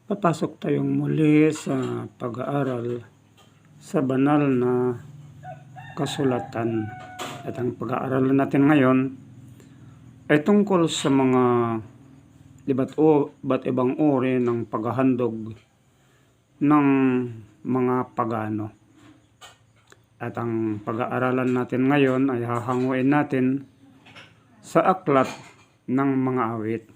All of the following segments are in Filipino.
Papasok tayong muli sa pag-aaral sa banal na kasulatan. At ang pag-aaralan natin ngayon ay tungkol sa mga iba't ibang uri ng paghahandog ng mga pagano. At ang pag-aaralan natin ngayon ay hahanguin natin sa aklat ng mga awit.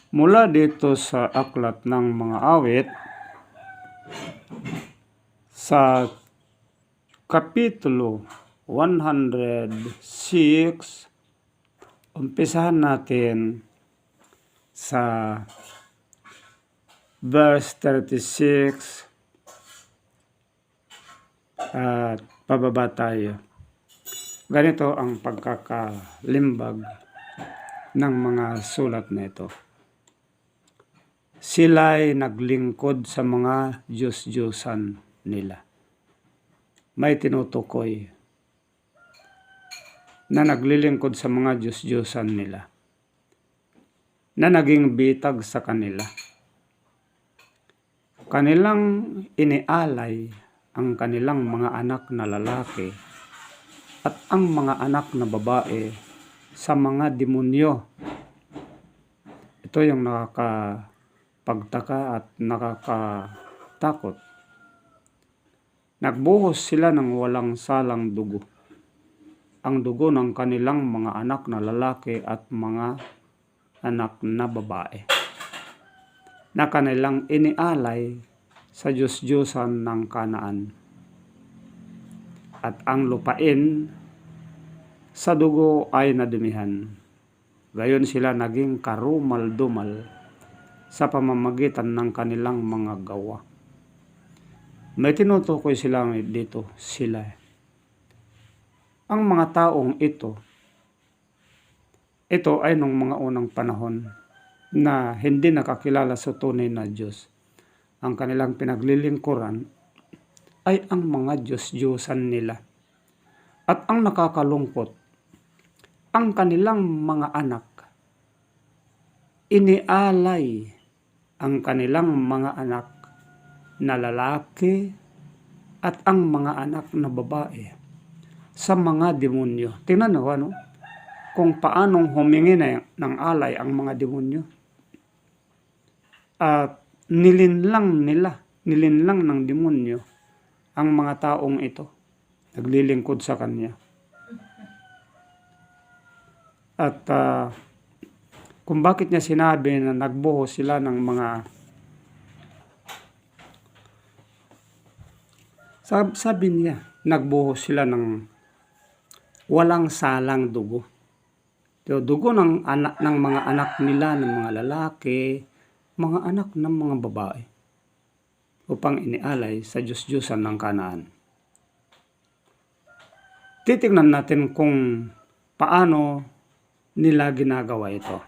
Mula dito sa aklat ng mga awit, sa Kapitulo 106, umpisahan natin sa verse 36 at pababa tayo. Ganito ang pagkakalimbag ng mga sulat nito. Sila'y naglingkod sa mga Diyos-Diyosan nila. May tinutukoy na naglilingkod sa mga Diyos-Diyosan nila, na naging bitag sa kanila. Kanilang inialay ang kanilang mga anak na lalaki at ang mga anak na babae sa mga demonyo. Ito yung nakakapagtaka at nakakatakot. Nagbuhos sila ng walang salang dugo, ang dugo ng kanilang mga anak na lalaki at mga anak na babae, na kanilang inialay sa Diyos-Diyosan ng Kanaan. At ang lupain sa dugo ay nadumihan. Gayon sila naging karumal-dumal sa pamamagitan ng kanilang mga gawa. May tinutukoy sila dito, sila. Ang mga taong ito ay nung mga unang panahon na hindi nakakilala sa tunay na Diyos. Ang kanilang pinaglilingkuran ay ang mga Diyos-Diyosan nila. At ang nakakalungkot, ang kanilang mga anak, inialay ang kanilang mga anak na lalaki at ang mga anak na babae sa mga demonyo. Tingnan mo, ano? Kung paanong humingi ng alay ang mga demonyo. At nilinlang ng demonyo ang mga taong ito. Naglilingkod sa kanya. At kung bakit niya sinabi na nagbuhos sila ng mga sabi niya, nagbuhos sila ng walang salang dugo. Dugo ng mga anak nila, ng mga lalaki, mga anak ng mga babae, upang inialay sa Diyos-Diyosan ng Kanaan. Titingnan natin kung paano nila ginagawa ito.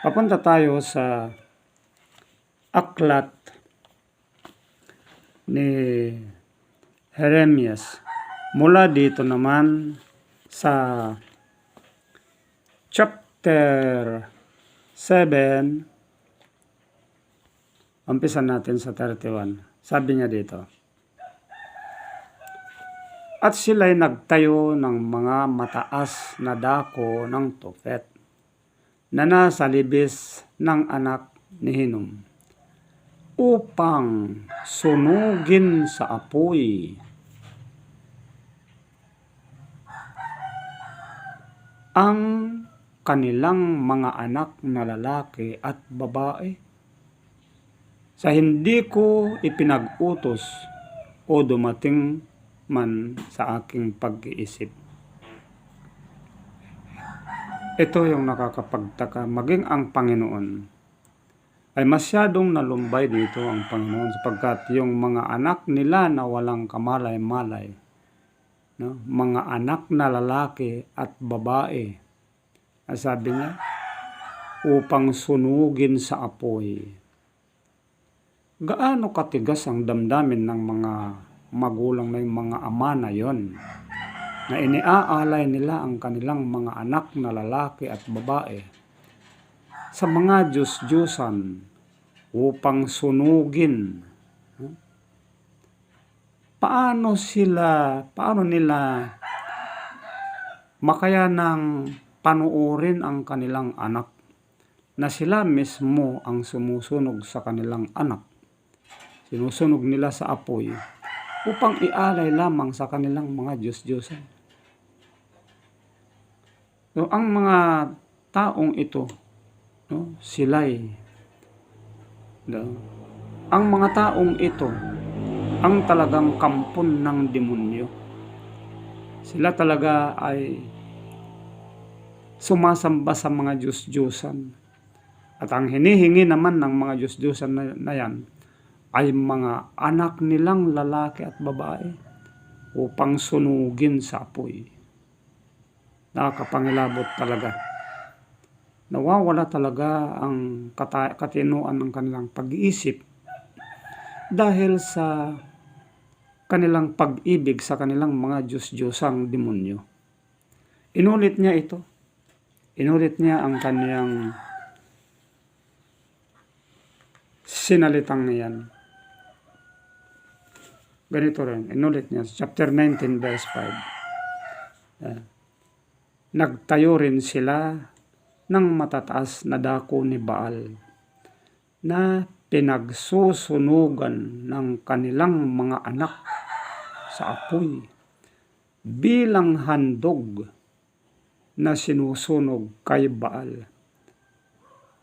Papunta tayo sa aklat ni Jeremias. Mula dito naman sa chapter 7, umpisa natin sa 31. Sabi niya dito, at sila'y nagtayo ng mga mataas na dako ng Tophet na nasa libis ng anak ni Hinnom, upang sunugin sa apoy ang kanilang mga anak na lalaki at babae, sa hindi ko ipinag-utos o dumating man sa aking pag-iisip. Ito yung nakakapagtaka, maging ang Panginoon ay masyadong nalumbay dito ang Panginoon, sapagkat yung mga anak nila na walang kamalay-malay, no? Mga anak na lalaki at babae, sabi niya, upang sunugin sa apoy. Gaano katigas ang damdamin ng mga magulang na yung mga ama na yon, na iniaalay nila ang kanilang mga anak na lalaki at babae sa mga Diyos-Diyosan upang sunugin. Paano nila makayanang panuorin ang kanilang anak na sila mismo ang sumusunog sa kanilang anak? Sinusunog nila sa apoy upang ialay lamang sa kanilang mga Diyos-Diyosan. So, ang mga taong ito, ang mga taong ito ang talagang kampon ng demonyo. Sila talaga ay sumasamba sa mga Diyos-Diyosan. At ang hinihingi naman ng mga Diyos-Diyosan na yan ay mga anak nilang lalaki at babae upang sunugin sa apoy. Nakakapangilabot talaga. Nawawala talaga ang katinoan ng kanilang pag-iisip dahil sa kanilang pag-ibig sa kanilang mga Diyos-Diyosang demonyo. Inulit niya ito. Inulit niya ang kaniyang sinalitang niyan. Ganito rin, inulit niya, chapter 19 verse 5. Nagtayo rin sila ng matataas na dako ni Baal na pinagsusunugan ng kanilang mga anak sa apoy bilang handog na sinusunog kay Baal.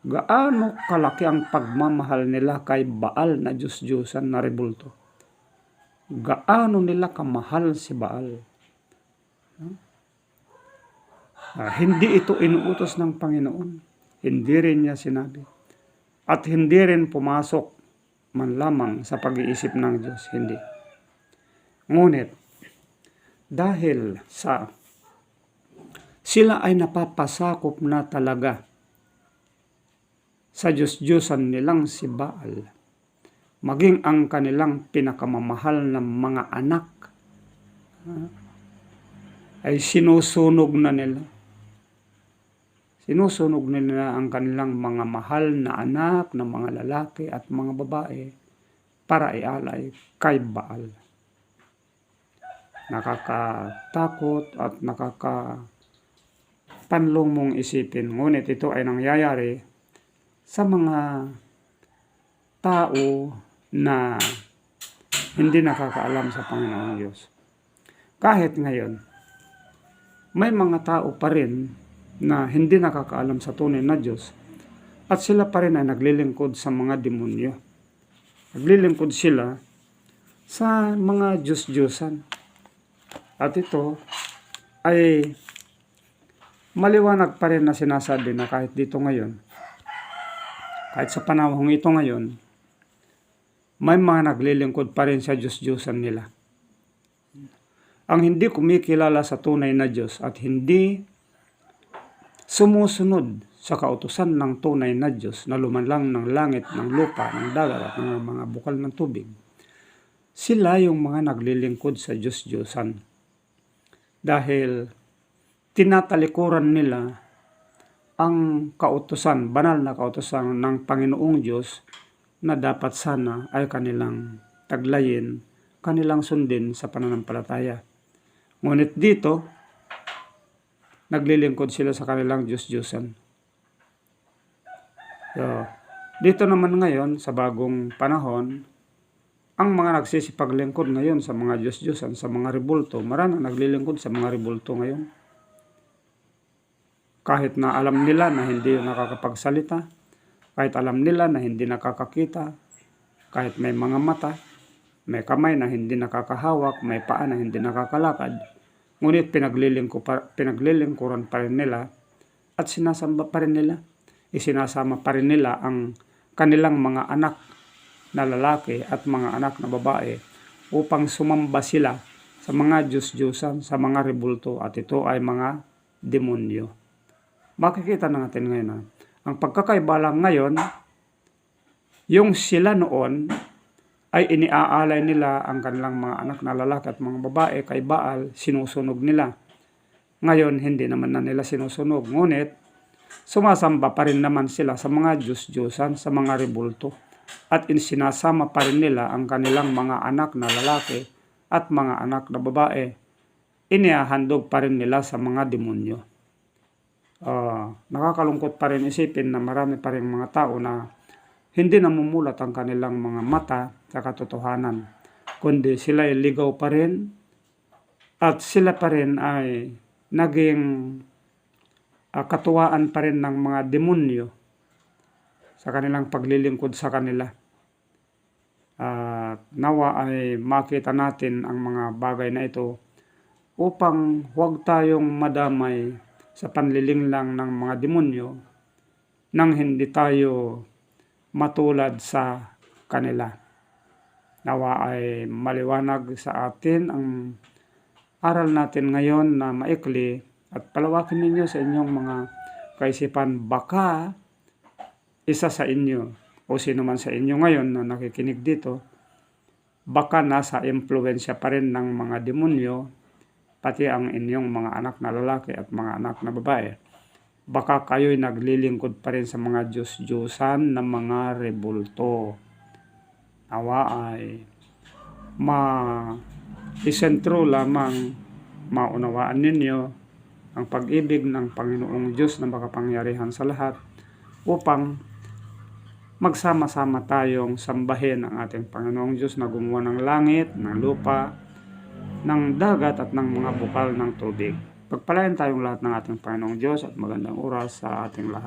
Gaano kalaki ang pagmamahal nila kay Baal na Diyos-Diyosan na rebulto? Gaano nila kamahal si Baal? Hindi ito inuutos ng Panginoon. Hindi rin niya sinabi. At hindi rin pumasok man lamang sa pag-iisip ng Diyos. Hindi. Ngunit, dahil sa sila ay napapasakop na talaga sa Diyos-Diyosan nilang si Baal, maging ang kanilang pinakamamahal na mga anak ay sinusunog na nila. Sinusunog nila ang kanilang mga mahal na anak, na mga lalaki at mga babae para ialay kay Baal. Nakakatakot at nakakapanlong mong isipin. Ngunit ito ay nangyayari sa mga tao na hindi nakakaalam sa Panginoong Diyos. Kahit ngayon, may mga tao pa rin na hindi nakakaalam sa tunay na Diyos at sila pa rin ay naglilingkod sa mga demonyo. Naglilingkod sila sa mga Diyos-Diyosan. At ito ay maliwanag pa rin na sinasabi na kahit dito ngayon, kahit sa panahong ito ngayon, may mga naglilingkod pa rin sa Diyos-Diyosan nila. Ang hindi kumikilala sa tunay na Diyos at hindi sumusunod sa kautusan ng tunay na Diyos na lumanlang ng langit, ng lupa, ng dagat at ng mga bukal ng tubig, sila yung mga naglilingkod sa Diyos-Diyosan. Dahil tinatalikuran nila ang kautusan, banal na kautusan ng Panginoong Diyos na dapat sana ay kanilang taglayin, kanilang sundin sa pananampalataya. Ngunit dito, naglilingkod sila sa kanilang Diyos-Diyosan. So, dito naman ngayon, sa bagong panahon, ang mga nagsisipaglingkod ngayon sa mga Diyos-Diyosan, sa mga rebulto, maraming naglilingkod sa mga rebulto ngayon. Kahit na alam nila na hindi nakakapagsalita, kahit alam nila na hindi nakakakita, kahit may mga mata, may kamay na hindi nakakahawak, may paa na hindi nakakalakad, ngunit pinaglilingkuran pa rin nila at sinasamba pa rin nila. Isinasama pa rin nila ang kanilang mga anak na lalaki at mga anak na babae upang sumamba sila sa mga Diyos-Diyosan, sa mga rebulto, at ito ay mga demonyo. Makikita na natin ngayon na ang pagkakaiba lang ngayon, yung sila noon ay iniaalay nila ang kanilang mga anak na lalaki at mga babae kay Baal, sinusunog nila. Ngayon, hindi naman na nila sinusunog. Ngunit, sumasamba pa rin naman sila sa mga Diyos-Diyosan, sa mga rebulto. At sinasama pa rin nila ang kanilang mga anak na lalaki at mga anak na babae. Inihahandog pa rin nila sa mga demonyo. Nakakalungkot pa rin isipin na marami pa rin mga tao na hindi namumulat ang kanilang mga mata sa katotohanan, kundi sila ay ligaw pa rin at sila pa rin ay naging katuwaan pa rin ng mga demonyo sa kanilang paglilingkod sa kanila. Nawa ay makita natin ang mga bagay na ito upang huwag tayong madamay sa panlilinglang ng mga demonyo nang hindi tayo matulad sa kanila. Nawa ay maliwanag sa atin ang aral natin ngayon na maikli at palawakin ninyo sa inyong mga kaisipan. Baka isa sa inyo o sino man sa inyo ngayon na nakikinig dito, baka nasa impluensya pa rin ng mga demonyo, pati ang inyong mga anak na lalaki at mga anak na babae. Baka kayo'y naglilingkod pa rin sa mga Diyos-Diyosan na mga rebulto. Nawa ay isentro lamang maunawaan ninyo ang pag-ibig ng Panginoong Diyos na makapangyarihan sa lahat upang magsama-sama tayong sambahin ang ating Panginoong Diyos na gumawa ng langit, ng lupa, ng dagat at ng mga bukal ng tubig. Pagpalain tayong lahat ng ating Panginoong Diyos at magandang oras sa ating lahat.